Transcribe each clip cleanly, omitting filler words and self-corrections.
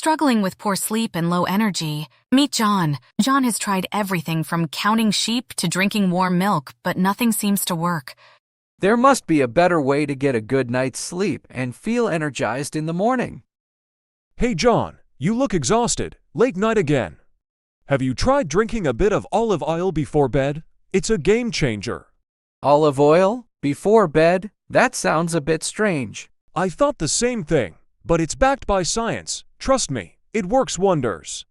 Struggling with poor sleep and low energy? Meet John. John has tried everything from counting sheep to drinking warm milk, but nothing seems to work. There must be a better way to get a good night's sleep and feel energized in the morning. Hey John, you look exhausted. Late night again. Have you tried drinking a bit of olive oil before bed? It's a game changer. Olive oil? Before bed? That sounds a bit strange. I thought the same thing, but it's backed by science. Trust me, it works wonders.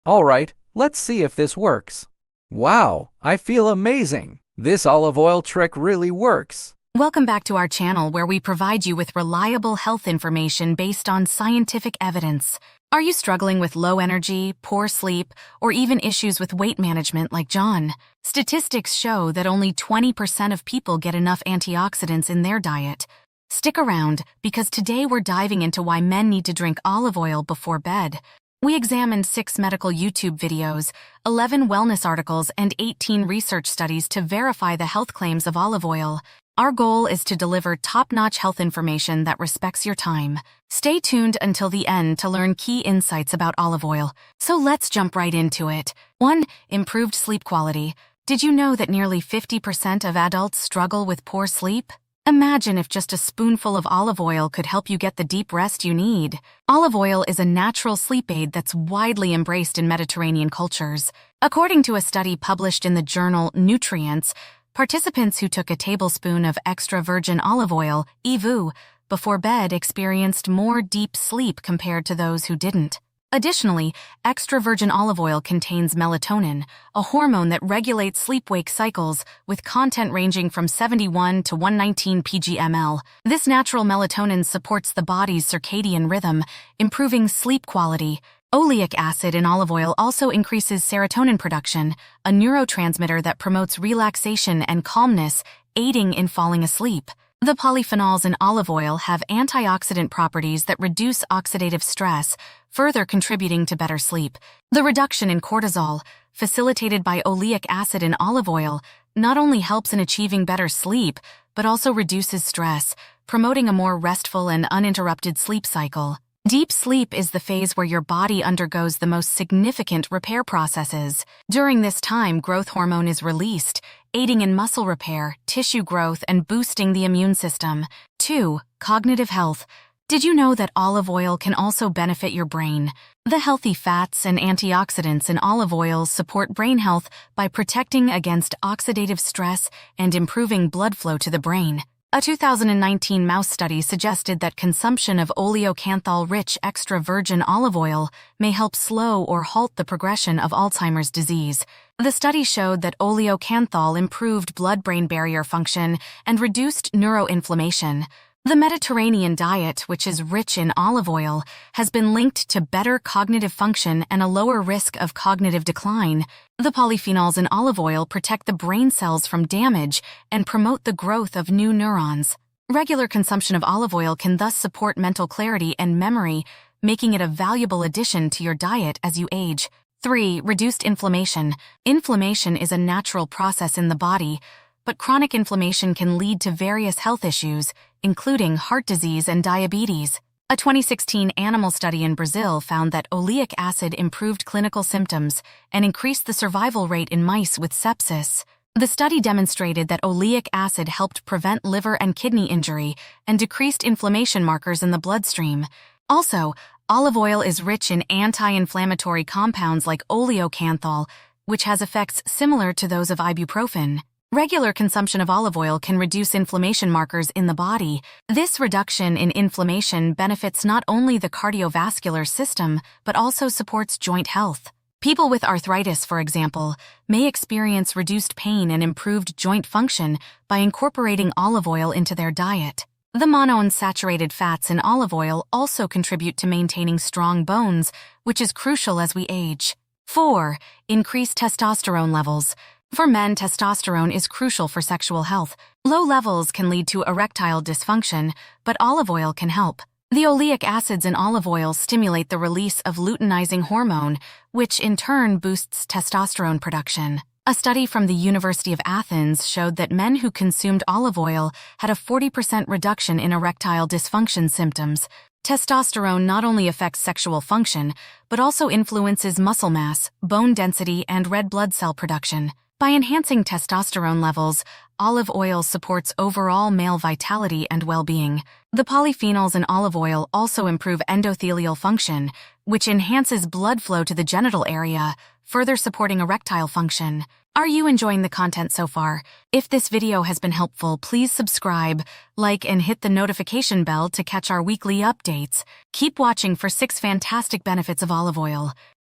All right, let's see if this works. Wow, I feel amazing. This olive oil trick really works. Welcome back to our channel where we provide you with reliable health information based on scientific evidence. Are you struggling with low energy, poor sleep, or even issues with weight management like John? Statistics show that only 20% of people get enough antioxidants in their diet. Stick around, because today we're diving into why men need to drink olive oil before bed. We examined 6 medical YouTube videos, 11 wellness articles, and 18 research studies to verify the health claims of olive oil. Our goal is to deliver top-notch health information that respects your time. Stay tuned until the end to learn key insights about olive oil. So let's jump right into it. 1. Improved sleep quality. Did you know that nearly 50% of adults struggle with poor sleep? Imagine if just a spoonful of olive oil could help you get the deep rest you need. Olive oil is a natural sleep aid that's widely embraced in Mediterranean cultures. According to a study published in the journal Nutrients, participants who took a tablespoon of extra virgin olive oil, EVU, before bed experienced more deep sleep compared to those who didn't. Additionally, extra virgin olive oil contains melatonin, a hormone that regulates sleep-wake cycles, with content ranging from 71 to 119 pg/ml. This natural melatonin supports the body's circadian rhythm, improving sleep quality. Oleic acid in olive oil also increases serotonin production, a neurotransmitter that promotes relaxation and calmness, aiding in falling asleep. The polyphenols in olive oil have antioxidant properties that reduce oxidative stress, further contributing to better sleep. The reduction in cortisol, facilitated by oleic acid in olive oil, not only helps in achieving better sleep, but also reduces stress, promoting a more restful and uninterrupted sleep cycle. Deep sleep is the phase where your body undergoes the most significant repair processes. During this time, growth hormone is released, aiding in muscle repair, tissue growth, and boosting the immune system. 2. Cognitive health. Did you know that olive oil can also benefit your brain? The healthy fats and antioxidants in olive oil support brain health by protecting against oxidative stress and improving blood flow to the brain. A 2019 mouse study suggested that consumption of oleocanthal-rich extra virgin olive oil may help slow or halt the progression of Alzheimer's disease. The study showed that oleocanthal improved blood-brain barrier function and reduced neuroinflammation. The Mediterranean diet, which is rich in olive oil, has been linked to better cognitive function and a lower risk of cognitive decline. The polyphenols in olive oil protect the brain cells from damage and promote the growth of new neurons. Regular consumption of olive oil can thus support mental clarity and memory, making it a valuable addition to your diet as you age. 3. Reduced inflammation. Inflammation is a natural process in the body, but chronic inflammation can lead to various health issues, including heart disease and diabetes. A 2016 animal study in Brazil found that oleic acid improved clinical symptoms and increased the survival rate in mice with sepsis. The study demonstrated that oleic acid helped prevent liver and kidney injury and decreased inflammation markers in the bloodstream. Also, olive oil is rich in anti-inflammatory compounds like oleocanthal, which has effects similar to those of ibuprofen. Regular consumption of olive oil can reduce inflammation markers in the body. This reduction in inflammation benefits not only the cardiovascular system, but also supports joint health. People with arthritis, for example, may experience reduced pain and improved joint function by incorporating olive oil into their diet. The monounsaturated fats in olive oil also contribute to maintaining strong bones, which is crucial as we age. 4. Increased testosterone levels. For men, testosterone is crucial for sexual health. Low levels can lead to erectile dysfunction, but olive oil can help. The oleic acids in olive oil stimulate the release of luteinizing hormone, which in turn boosts testosterone production. A study from the University of Athens showed that men who consumed olive oil had a 40% reduction in erectile dysfunction symptoms. Testosterone not only affects sexual function, but also influences muscle mass, bone density, and red blood cell production. By enhancing testosterone levels, olive oil supports overall male vitality and well-being. The polyphenols in olive oil also improve endothelial function, which enhances blood flow to the genital area, further supporting erectile function. Are you enjoying the content so far? If this video has been helpful, please subscribe, like, and hit the notification bell to catch our weekly updates. Keep watching for 6 fantastic benefits of olive oil.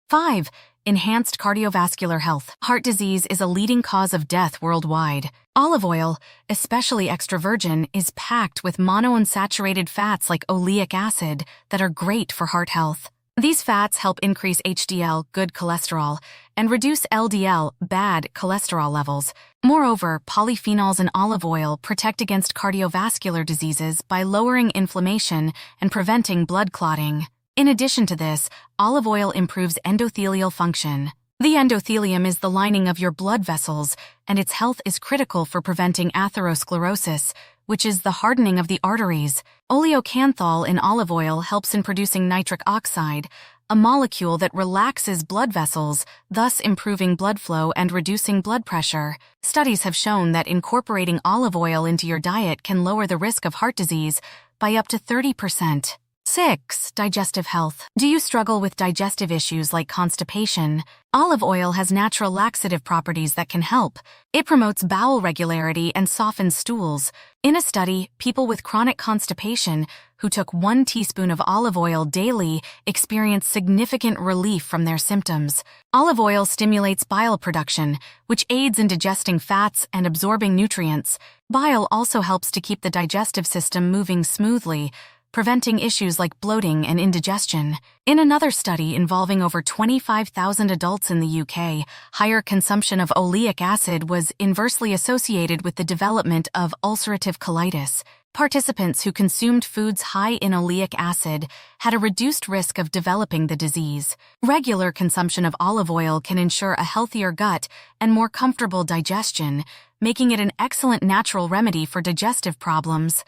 5. Enhanced cardiovascular health. Heart disease is a leading cause of death worldwide. Olive oil, especially extra virgin, is packed with monounsaturated fats like oleic acid that are great for heart health. These fats help increase HDL, good cholesterol, and reduce LDL, bad cholesterol levels. Moreover, polyphenols in olive oil protect against cardiovascular diseases by lowering inflammation and preventing blood clotting. In addition to this, olive oil improves endothelial function. The endothelium is the lining of your blood vessels, and its health is critical for preventing atherosclerosis, which is the hardening of the arteries. Oleocanthal in olive oil helps in producing nitric oxide, a molecule that relaxes blood vessels, thus improving blood flow and reducing blood pressure. Studies have shown that incorporating olive oil into your diet can lower the risk of heart disease by up to 30%. 6. Digestive health. Do you struggle with digestive issues like constipation? Olive oil has natural laxative properties that can help. It promotes bowel regularity and softens stools. In a study, people with chronic constipation who took 1 teaspoon of olive oil daily experienced significant relief from their symptoms. Olive oil stimulates bile production, which aids in digesting fats and absorbing nutrients. Bile also helps to keep the digestive system moving smoothly, preventing issues like bloating and indigestion. In another study involving over 25,000 adults in the UK, higher consumption of oleic acid was inversely associated with the development of ulcerative colitis. Participants who consumed foods high in oleic acid had a reduced risk of developing the disease. Regular consumption of olive oil can ensure a healthier gut and more comfortable digestion, making it an excellent natural remedy for digestive problems.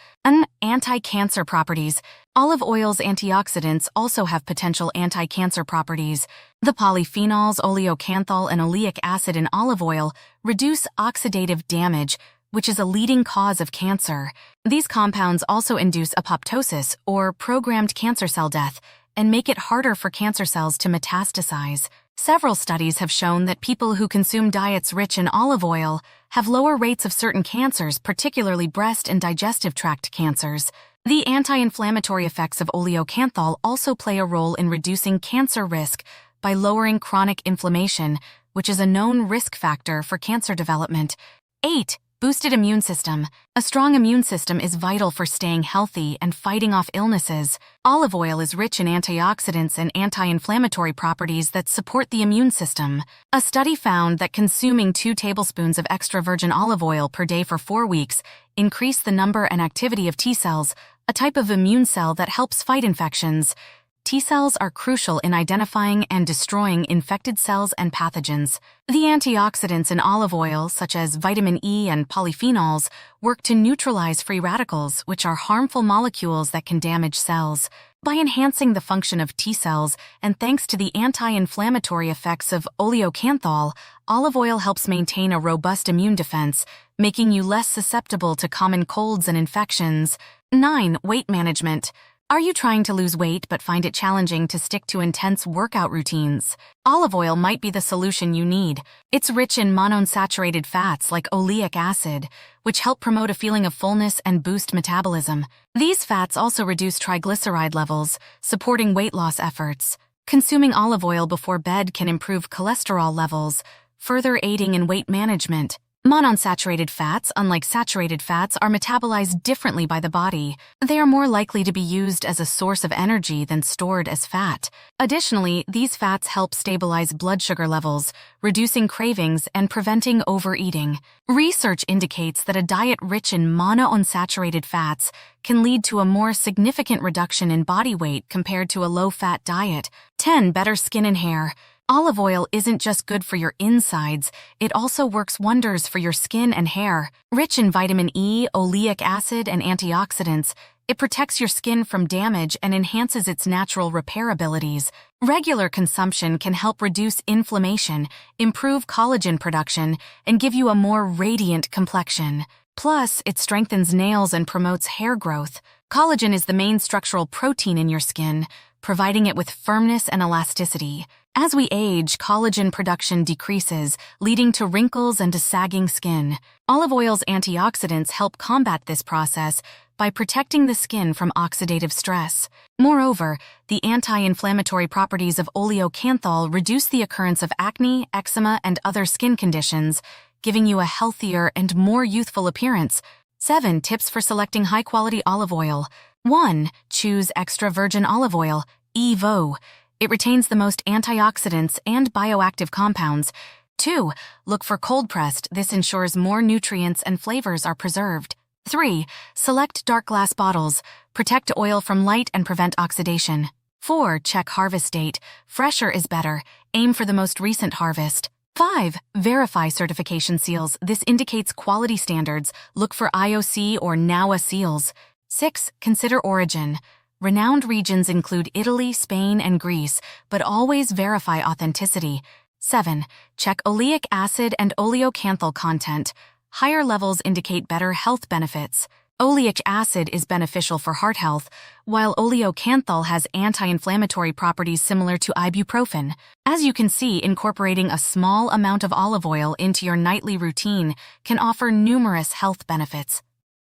Anti-cancer properties. Olive oil's antioxidants also have potential anti-cancer properties. The polyphenols, oleocanthal, and oleic acid in olive oil reduce oxidative damage, which is a leading cause of cancer. These compounds also induce apoptosis, or programmed cancer cell death, and make it harder for cancer cells to metastasize. Several studies have shown that people who consume diets rich in olive oil have lower rates of certain cancers, particularly breast and digestive tract cancers. The anti-inflammatory effects of oleocanthal also play a role in reducing cancer risk by lowering chronic inflammation, which is a known risk factor for cancer development. 8. Boosted immune system. A strong immune system is vital for staying healthy and fighting off illnesses. Olive oil is rich in antioxidants and anti-inflammatory properties that support the immune system. A study found that consuming 2 tablespoons of extra virgin olive oil per day for 4 weeks increased the number and activity of T cells, a type of immune cell that helps fight infections. T cells are crucial in identifying and destroying infected cells and pathogens. The antioxidants in olive oil, such as vitamin E and polyphenols, work to neutralize free radicals, which are harmful molecules that can damage cells. By enhancing the function of T cells, and thanks to the anti-inflammatory effects of oleocanthal, olive oil helps maintain a robust immune defense, making you less susceptible to common colds and infections. 9. Weight management. Are you trying to lose weight but find it challenging to stick to intense workout routines? Olive oil might be the solution you need. It's rich in monounsaturated fats like oleic acid, which help promote a feeling of fullness and boost metabolism. These fats also reduce triglyceride levels, supporting weight loss efforts. Consuming olive oil before bed can improve cholesterol levels, further aiding in weight management. Monounsaturated fats, unlike saturated fats, are metabolized differently by the body. They are more likely to be used as a source of energy than stored as fat. Additionally, these fats help stabilize blood sugar levels, reducing cravings and preventing overeating. Research indicates that a diet rich in monounsaturated fats can lead to a more significant reduction in body weight compared to a low-fat diet. 10. Better skin and hair. Olive oil isn't just good for your insides, it also works wonders for your skin and hair. Rich in vitamin E, oleic acid, and antioxidants, It protects your skin from damage and enhances its natural repair abilities. Regular consumption can help reduce inflammation, improve collagen production, and give you a more radiant complexion. Plus, it strengthens nails and promotes hair growth. Collagen is the main structural protein in your skin, providing it with firmness and elasticity. As we age, collagen production decreases, leading to wrinkles and to sagging skin. Olive oil's antioxidants help combat this process by protecting the skin from oxidative stress. Moreover, the anti-inflammatory properties of oleocanthal reduce the occurrence of acne, eczema, and other skin conditions, giving you a healthier and more youthful appearance. 7 tips for selecting high-quality olive oil. 1. Choose extra virgin olive oil, EVO. It retains the most antioxidants and bioactive compounds. 2. Look for cold-pressed. This ensures more nutrients and flavors are preserved. 3. Select dark glass bottles. Protect oil from light and prevent oxidation. 4. Check harvest date. Fresher is better. Aim for the most recent harvest. 5. Verify certification seals. This indicates quality standards. Look for IOC or NAWA seals. 6. Consider origin. Renowned regions include Italy, Spain, and Greece, but always verify authenticity. 7. Check oleic acid and oleocanthal content. Higher levels indicate better health benefits. Oleic acid is beneficial for heart health, while oleocanthal has anti-inflammatory properties similar to ibuprofen. As you can see, incorporating a small amount of olive oil into your nightly routine can offer numerous health benefits.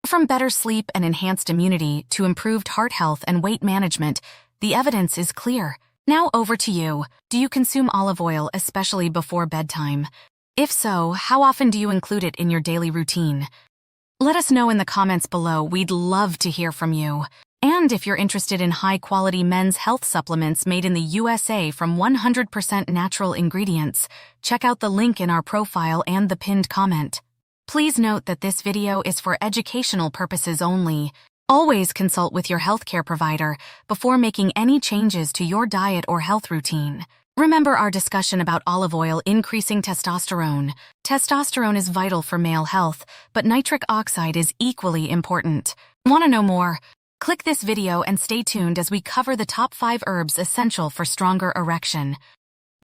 From better sleep and enhanced immunity to improved heart health and weight management, the evidence is clear. Now over to you. Do you consume olive oil, especially before bedtime? If so, how often do you include it in your daily routine? Let us know in the comments below. We'd love to hear from you. And if you're interested in high-quality men's health supplements made in the USA from 100% natural ingredients, check out the link in our profile and the pinned comment. Please note that this video is for educational purposes only. Always consult with your healthcare provider before making any changes to your diet or health routine. Remember our discussion about olive oil increasing testosterone. Testosterone is vital for male health, but nitric oxide is equally important. Want to know more? Click this video and stay tuned as we cover the top 5 herbs essential for stronger erection.